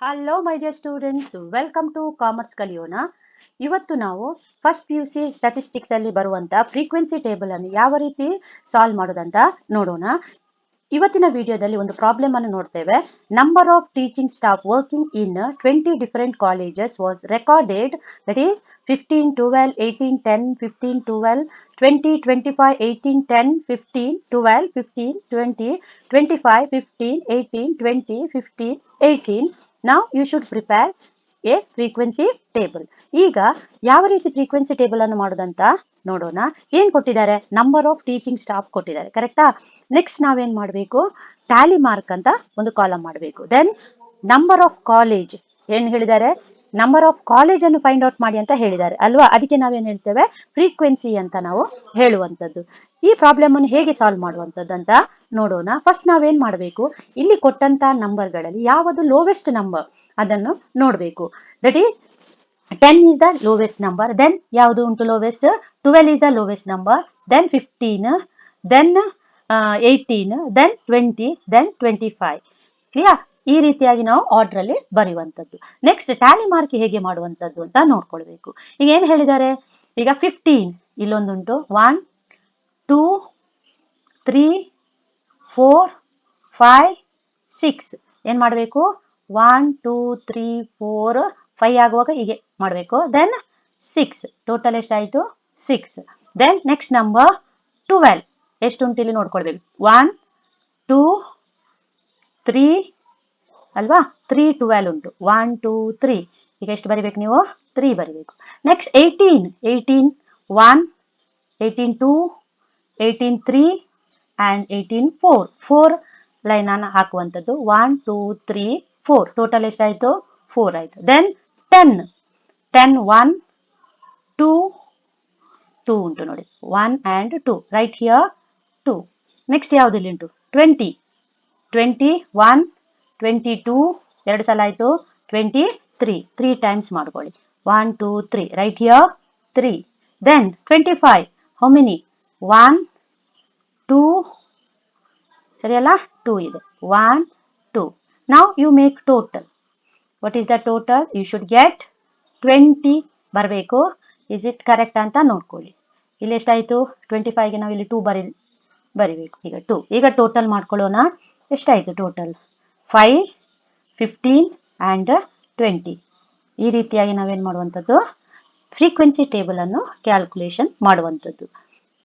Hello my dear students, welcome to commerce ಕಲಿಯೋಣ. ಇವತ್ತು ನಾವು first P U C statistics ಅಲ್ಲಿ ಬರುವಂತ ಫ್ರೀಕ್ವೆನ್ಸಿ ಟೇಬಲ್ ಅನ್ನು ಯಾವ ರೀತಿ ಸಾಲ್ವ್ ಮಾಡೋದಂತ ನೋಡೋಣ. ಇವತ್ತಿನ ವಿಡಿಯೋದಲ್ಲಿ ಒಂದು ಪ್ರಾಬ್ಲಮ್ ಅನ್ನು ನೋಡ್ತೇವೆ. Number of teaching staff working in 20 different colleges was recorded, that is 15, 12, 18, 10, 15, 12, 20, 25, 18, 10, 15, 12, 15, 20, 25, 15, 18, 20, 15, 18. Now you should prepare a frequency table. ಈಗ ಯಾವ ರೀತಿ ಫ್ರೀಕ್ವೆನ್ಸಿ ಟೇಬಲ್ ಅನ್ನು ಮಾಡೋದಂತ ನೋಡೋಣ. ಏನ್ ಕೊಟ್ಟಿದ್ದಾರೆ? ನಂಬರ್ ಆಫ್ ಟೀಚಿಂಗ್ ಸ್ಟಾಫ್ ಕೊಟ್ಟಿದ್ದಾರೆ, ಕರೆಕ್ಟಾ? ನೆಕ್ಸ್ಟ್ ನಾವೇನ್ ಮಾಡಬೇಕು? ಟ್ಯಾಲಿ ಮಾರ್ಕ್ ಅಂತ ಒಂದು ಕಾಲಮ್ ಮಾಡಬೇಕು. ದೆನ್ ನಂಬರ್ ಆಫ್ ಕಾಲೇಜ್ ಏನ್ ಹೇಳಿದ್ದಾರೆ? ನಂಬರ್ ಆಫ್ ಕಾಲೇಜ್ ಅನ್ನು ಫೈಂಡ್ ಔಟ್ ಮಾಡಿ ಅಂತ ಹೇಳಿದ್ದಾರೆ ಅಲ್ವಾ? ಅದಕ್ಕೆ ನಾವೇನ್ ಹೇಳ್ತೇವೆ? ಫ್ರೀಕ್ವೆನ್ಸಿ ಅಂತ ನಾವು ಹೇಳುವಂಥದ್ದು. ಈ ಪ್ರಾಬ್ಲಮ್ ಅನ್ನು ಹೇಗೆ ಸಾಲ್ವ್ ಮಾಡುವಂಥದ್ದು ಅಂತ ನೋಡೋಣ. ಫಸ್ಟ್ ನಾವೇನ್ ಮಾಡಬೇಕು? ಇಲ್ಲಿ ಕೊಟ್ಟಂತ ನಂಬರ್ಗಳಲ್ಲಿ ಯಾವುದು ಲೋವೆಸ್ಟ್ ನಂಬರ್ ಅದನ್ನು ನೋಡಬೇಕು. That is 10 is the lowest number. Then ಯಾವುದು ಉಂಟು lowest? 12 is the lowest number. Then 15, then 18, then 20, then 25. Clear? ಈ ರೀತಿಯಾಗಿ ನಾವು ಆರ್ಡರ್ ಅಲ್ಲಿ ಬರೆಯುವಂಥದ್ದು. ನೆಕ್ಸ್ಟ್ ಟ್ಯಾಲಿ ಮಾರ್ಕ್ ಹೇಗೆ ಮಾಡುವಂಥದ್ದು ಅಂತ ನೋಡ್ಕೊಳ್ಬೇಕು. ಈಗ ಏನ್ ಹೇಳಿದ್ದಾರೆ? ಈಗ 15 ಇಲ್ಲೊಂದುಂಟು 1, 2, 3, 4, 5, 6. ಏನ್ ಮಾಡಬೇಕು? 1, 2, 3, 4, 5 ಆಗುವಾಗ ಹೀಗೆ ಮಾಡಬೇಕು. ದೆನ್ 6 ಟೋಟಲ್ ಎಷ್ಟಾಯಿತು? 6. ದೆನ್ ನೆಕ್ಸ್ಟ್ ನಂಬರ್ 12 ಎಷ್ಟುಂಟು ಇಲ್ಲಿ ನೋಡ್ಕೊಳ್ಬೇಕು. 1, 2, 3 ಅಲ್ವಾ? 3, 12 ಉಂಟು. 1, 2, 3. ಈಗ ಎಷ್ಟು ಬರಿಬೇಕು ನೀವು? 3 ಬರಿಬೇಕು. Next 18, 1, 18, 2, 18, 3 and 18, 4. 4 ಲೈನ್ ಅನ್ನು ಹಾಕುವಂಥದ್ದು. 1, 2, 3, 4 ಟೋಟಲ್ ಎಷ್ಟಾಯ್ತು? 4 ಆಯ್ತು. ದೆನ್ 10, 1, 2, 2 ಉಂಟು ನೋಡಿ. 1 and 2 ರೈಟ್ ಹಿಯರ್ 2. ನೆಕ್ಸ್ಟ್ ಯಾವ್ದಲ್ಲಿ ಉಂಟು? 20, 1, 22 ಎರಡು ಸಲ ಆಯ್ತು. 23 3 ಟೈಮ್ಸ್ ಮಾಡ್ಕೊಳ್ಳಿ. 1, 2, 3 right here 3. Then 25 how many? 1, 2 ಸರಿ ಅಲ್ಲ? 2 ಇದೆ. 1, 2. Now you make total. What is the total? You should get 20 ಬರಬೇಕು. ಇಸ್ ಇಟ್ ಕರೆಕ್ಟ್ ಅಂತ ನೋಡ್ಕೊಳ್ಳಿ. ಇಲ್ಲಿ ಎಷ್ಟಾಯ್ತು? 25ಗೆ ನಾವು ಇಲ್ಲಿ 2 ಬರಿಬೇಕು. ಈಗ 2. ಈಗ ಟೋಟಲ್ ಮಾಡ್ಕೊಳ್ಳೋಣ. ಎಷ್ಟಾಯ್ತು ಟೋಟಲ್? 5, 15 and 20. ಈ ರೀತಿಯಾಗಿ ನಾವೇನ್ ಮಾಡುವಂಥದ್ದು? ಫ್ರೀಕ್ವೆನ್ಸಿ ಟೇಬಲ್ ಅನ್ನು ಕ್ಯಾಲ್ಕುಲೇಷನ್ ಮಾಡುವಂಥದ್ದು.